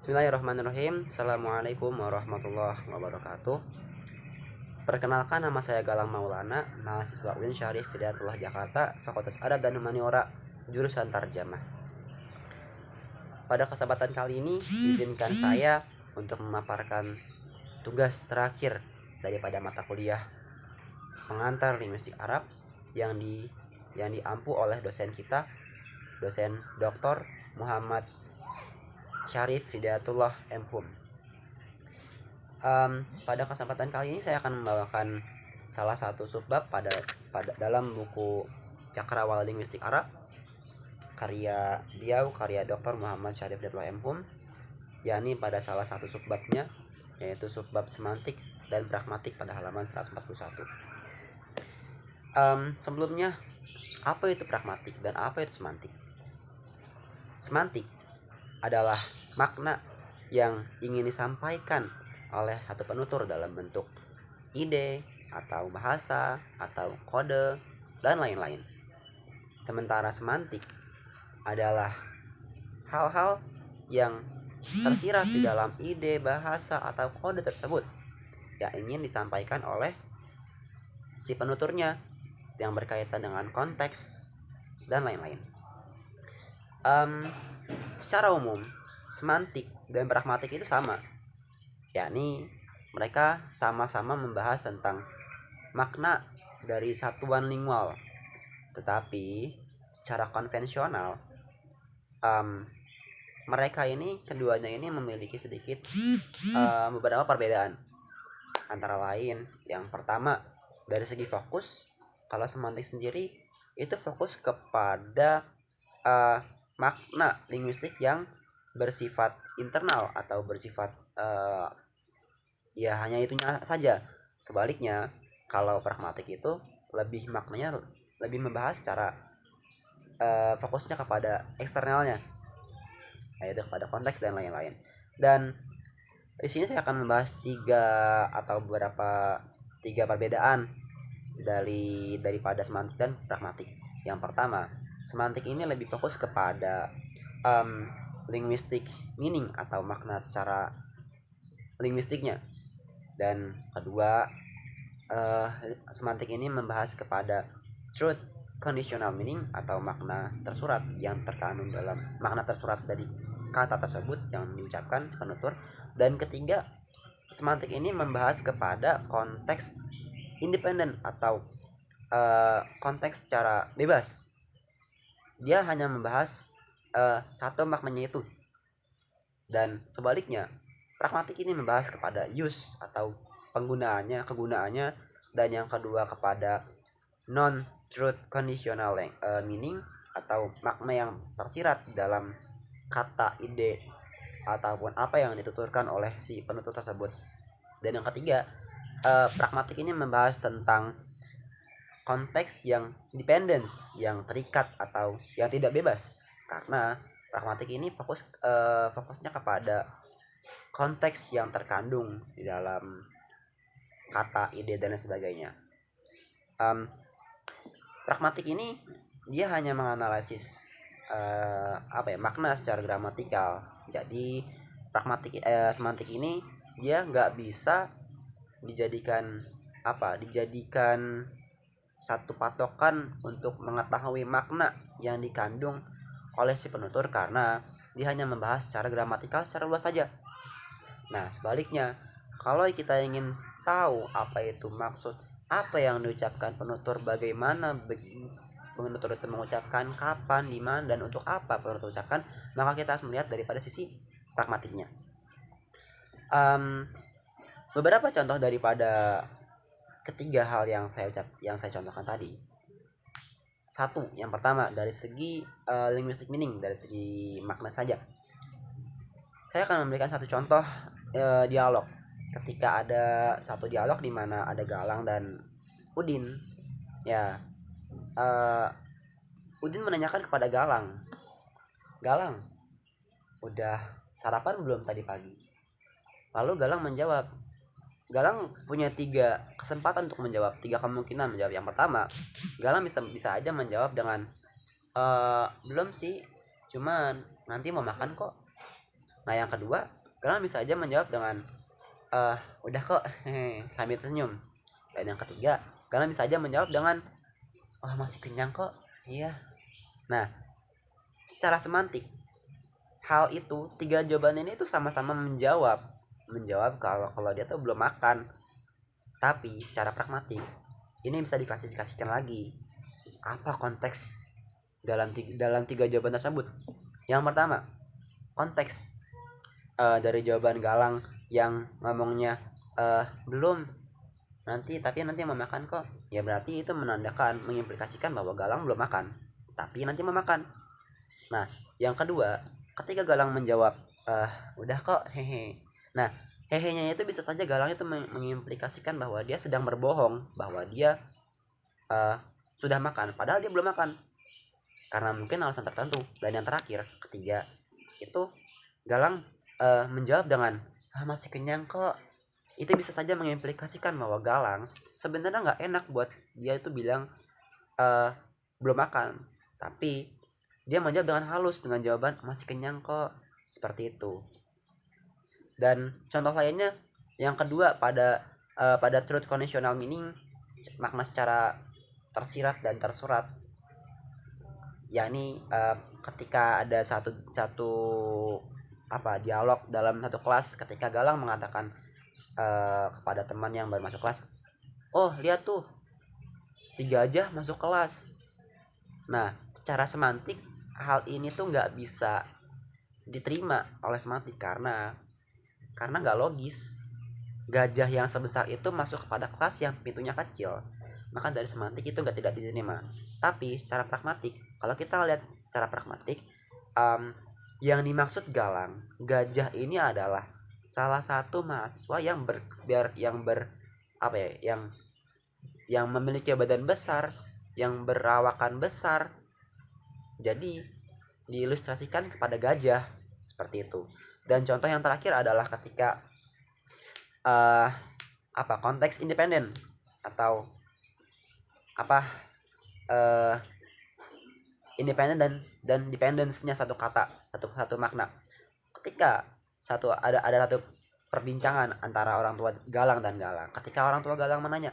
Bismillahirrahmanirrahim. Assalamualaikum warahmatullahi wabarakatuh. Perkenalkan, nama saya Galang Maulana, mahasiswa UIN Syarif Hidayatullah Jakarta, Fakultas Adab dan Humaniora, jurusan Tarjamah. Pada kesempatan kali ini, izinkan saya untuk memaparkan tugas terakhir daripada mata kuliah pengantar linguistik Arab yang diampu oleh dosen kita, dosen Dr. Muhammad Syarif Hidayatullah MHum. Pada kesempatan kali ini saya akan membawakan salah satu subbab pada dalam buku Cakrawala Linguistik Arab karya Dr. Muhammad Syarif Hidayatullah MHum, yakni pada salah satu subbabnya, yaitu subbab semantik dan pragmatik pada halaman 141. Sebelumnya, apa itu pragmatik dan apa itu semantik? Semantik adalah makna yang ingin disampaikan oleh satu penutur dalam bentuk ide atau bahasa atau kode dan lain-lain. Sementara semantik adalah hal-hal yang tersirat di dalam ide, bahasa atau kode tersebut yang ingin disampaikan oleh si penuturnya yang berkaitan dengan konteks dan lain-lain. Secara umum, semantik dan pragmatik itu sama, yakni mereka sama-sama membahas tentang makna dari satuan lingual. Tetapi secara konvensional, keduanya ini memiliki sedikit beberapa perbedaan. Antara lain, yang pertama, dari segi fokus, kalau semantik sendiri itu fokus kepada makna linguistik yang bersifat internal atau bersifat hanya itunya saja. Sebaliknya, kalau pragmatik itu maknanya lebih membahas secara fokusnya kepada eksternalnya, yaitu kepada konteks dan lain-lain. Dan di sini saya akan membahas tiga perbedaan daripada semantik dan pragmatik. Yang pertama, semantik ini lebih fokus kepada linguistic meaning atau makna secara linguistiknya. Dan kedua, semantik ini membahas kepada truth conditional meaning atau makna tersurat yang terkandung dalam makna tersurat dari kata tersebut yang diucapkan si penutur. Dan ketiga, semantik ini membahas kepada konteks independen atau konteks secara bebas. Dia hanya membahas satu maknanya itu. Dan sebaliknya, pragmatik ini membahas kepada use atau kegunaannya, dan yang kedua kepada non truth conditional meaning atau makna yang tersirat dalam kata, ide ataupun apa yang dituturkan oleh si penutur tersebut. Dan yang ketiga, pragmatik ini membahas tentang konteks yang dependence, yang terikat atau yang tidak bebas, karena pragmatik ini fokusnya kepada konteks yang terkandung di dalam kata, ide dan sebagainya. Pragmatik ini dia hanya menganalisis makna secara gramatikal. Jadi semantik ini dia nggak bisa dijadikan satu patokan untuk mengetahui makna yang dikandung oleh si penutur, karena dia hanya membahas secara gramatikal secara luas saja. Nah, sebaliknya, kalau kita ingin tahu apa itu maksud, apa yang diucapkan penutur, bagaimana penutur itu mengucapkan, kapan, di mana, dan untuk apa penutur ucapkan, maka kita harus melihat daripada sisi pragmatiknya. Beberapa contoh daripada ketiga hal yang saya contohkan tadi. Satu, yang pertama dari segi linguistic meaning, dari segi makna saja. Saya akan memberikan satu contoh dialog. Ketika ada satu dialog di mana ada Galang dan Udin, ya, Udin menanyakan kepada Galang, "Galang, udah sarapan belum tadi pagi?" Lalu Galang menjawab, Galang punya 3 kesempatan untuk menjawab, 3 kemungkinan menjawab. Yang pertama, Galang bisa aja menjawab dengan belum sih, cuman nanti mau makan kok. Nah yang kedua, Galang bisa aja menjawab dengan udah kok, sambil tersenyum. Dan yang ketiga, Galang bisa aja menjawab dengan masih kenyang kok. Iya. Nah, secara semantik, hal itu tiga jawaban ini tuh sama-sama menjawab kalau kalau dia tuh belum makan. Tapi secara pragmatik, ini bisa diklasifikasikan lagi. Apa konteks dalam tiga jawaban tersebut? Yang pertama, konteks dari jawaban Galang yang ngomongnya belum, tapi nanti mau makan kok, ya berarti itu menandakan mengimplikasikan bahwa Galang belum makan tapi nanti mau makan. Nah yang kedua, ketika Galang menjawab udah kok, hehe. Nah hehenya itu bisa saja Galang itu mengimplikasikan bahwa dia sedang berbohong bahwa dia sudah makan padahal dia belum makan karena mungkin alasan tertentu. Dan yang terakhir, ketiga, itu Galang menjawab dengan masih kenyang kok. Itu bisa saja mengimplikasikan bahwa Galang sebenarnya nggak enak buat dia itu bilang belum makan, tapi dia menjawab dengan halus dengan jawaban masih kenyang kok, seperti itu. Dan contoh lainnya yang kedua, pada truth conditional meaning, makna secara tersirat dan tersurat, yakni ketika ada satu dialog dalam satu kelas, ketika Galang mengatakan kepada teman yang baru masuk kelas, oh lihat tuh si gajah masuk kelas. Nah secara semantik hal ini tuh nggak bisa diterima oleh semantik karena nggak logis. Gajah yang sebesar itu masuk kepada kelas yang pintunya kecil, maka dari semantik itu tidak diterima. Tapi secara pragmatik, kalau kita lihat secara pragmatik, yang dimaksud Galang, gajah ini adalah salah satu mahasiswa yang memiliki badan besar, yang berawakan besar. Jadi diilustrasikan kepada gajah seperti itu. Dan contoh yang terakhir adalah ketika konteks independen atau independen dan dependence-nya satu kata, satu makna. Ketika ada satu perbincangan antara orang tua Galang dan Galang. Ketika orang tua Galang menanya,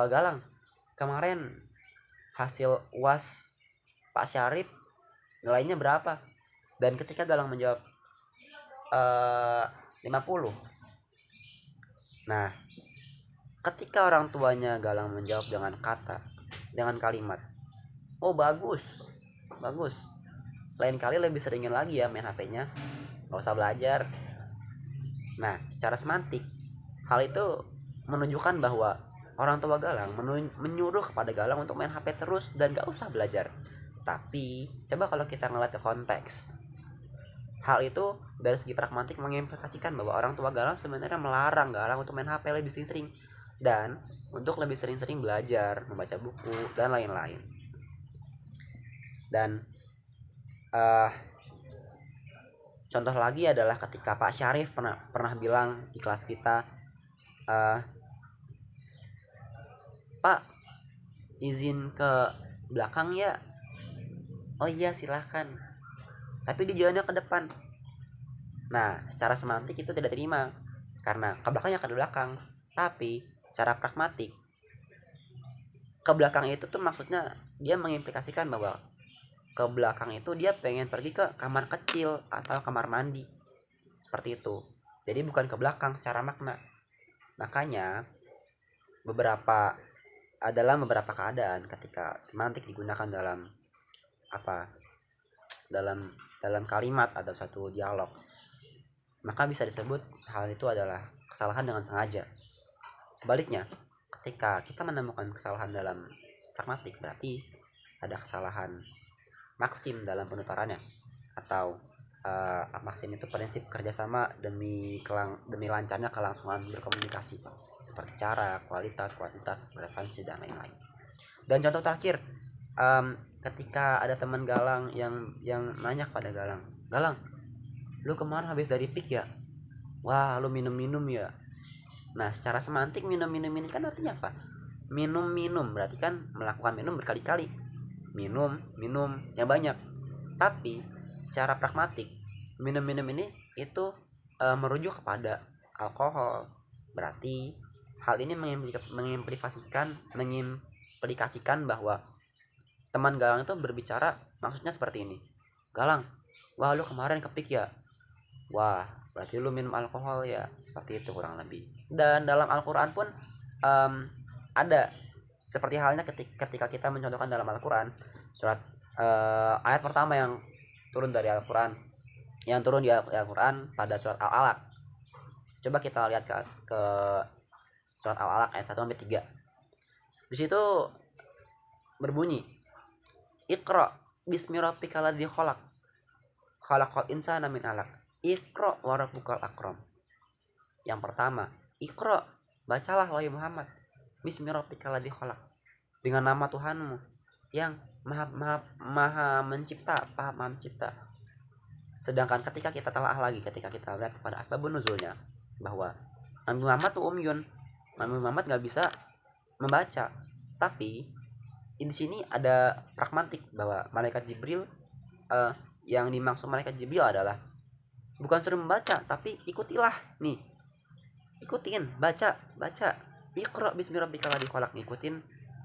Galang, kemarin hasil UAS Pak Syarif nilainya berapa? Dan ketika Galang menjawab 50. Nah, ketika orang tuanya Galang menjawab dengan kalimat, oh bagus, lain kali lebih seringin lagi ya main HP-nya, nggak usah belajar. Nah secara semantik, hal itu menunjukkan bahwa orang tua Galang menyuruh kepada Galang untuk main HP terus dan gak usah belajar. Tapi coba kalau kita ngeliat ke konteks, hal itu dari segi pragmatik mengimplikasikan bahwa orang tua Galang sebenarnya melarang Galang untuk main HP lebih sering-sering dan untuk lebih sering-sering belajar, membaca buku dan lain-lain. Dan contoh lagi adalah ketika Pak Syarif pernah bilang di kelas kita, Pak izin ke belakang ya. Oh iya silahkan, tapi di jalannya ke depan. Nah secara semantik itu tidak terima karena ke belakangnya ke belakang, tapi secara pragmatik ke belakang itu tuh maksudnya dia mengimplikasikan bahwa ke belakang itu dia pengen pergi ke kamar kecil atau kamar mandi, seperti itu. Jadi bukan ke belakang secara makna. Makanya beberapa keadaan ketika semantik digunakan dalam kalimat atau satu dialog, maka bisa disebut hal itu adalah kesalahan dengan sengaja. Sebaliknya, ketika kita menemukan kesalahan dalam pragmatik, berarti ada kesalahan maksim dalam penuturannya, atau maksim itu prinsip kerjasama demi lancarnya kelangsungan berkomunikasi, seperti cara, kualitas, relevansi dan lain-lain. Dan contoh terakhir, ketika ada teman Galang yang nanya kepada Galang, lu kemarin habis dari pik ya? Wah, lu minum ya? Nah secara semantik minum ini kan artinya apa? Minum berarti kan melakukan minum berkali-kali, minum yang banyak. Tapi secara pragmatik minum-minum ini itu merujuk kepada alkohol. Berarti hal ini mengimplikasikan bahwa teman Galang itu berbicara maksudnya seperti ini. Galang, wah lu kemarin kepik ya, wah berarti lu minum alkohol ya, seperti itu kurang lebih. Dan dalam Al-Quran pun ada seperti halnya ketika kita mencontohkan dalam Al-Quran surat ayat pertama yang turun dari Al-Quran, yang turun di Al-Quran pada surat Al-Alaq. Coba kita lihat ke surat Al-Alaq ayat 1 sampai 3. Di situ berbunyi, Iqra bismi rabbikal ladzi khalaq, khalaqal insana min 'alaq, Iqra wa rabbukal akram. Yang pertama, Iqra, bacalah wahai Muhammad, bismi rabbikal ladzi khalaq, dengan nama Tuhanmu yang maha mencipta. Sedangkan ketika kita telah lagi, ketika kita lihat pada asbabun nuzulnya, bahwa Nabi Muhammad tuh umyun, Nabi Muhammad nggak bisa membaca. Tapi di sini ada pragmatik bahwa malaikat Jibril, yang dimaksud malaikat Jibril adalah bukan suruh membaca, tapi ikutilah nih, ikutin, baca, Iqra bismi rabbikal ladzi khalaq, ngikutin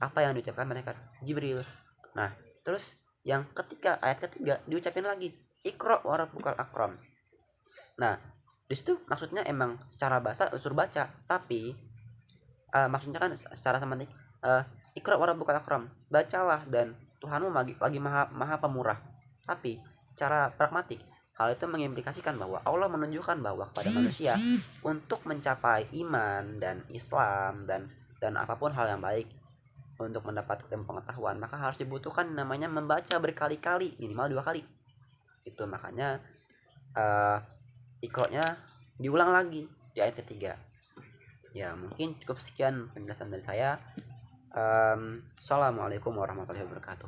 apa yang diucapkan malaikat Jibril. Nah, terus yang ketika ayat ketiga diucapin lagi, Iqra wa rabbukal akram. Nah, di situ maksudnya emang secara bahasa unsur baca, tapi maksudnya kan secara semantik, Iqra wa rabbukal akram, bacalah dan Tuhanmu lagi maha pemurah. Tapi secara pragmatik, hal itu mengimplikasikan bahwa Allah menunjukkan bahwa kepada manusia untuk mencapai iman dan Islam dan apapun hal yang baik, untuk mendapatkan pengetahuan, maka harus dibutuhkan namanya membaca berkali-kali, minimal 2 kali. Itu makanya Iqra-nya diulang lagi di ayat ketiga. Ya, mungkin cukup sekian penjelasan dari saya. Assalamualaikum warahmatullahi wabarakatuh.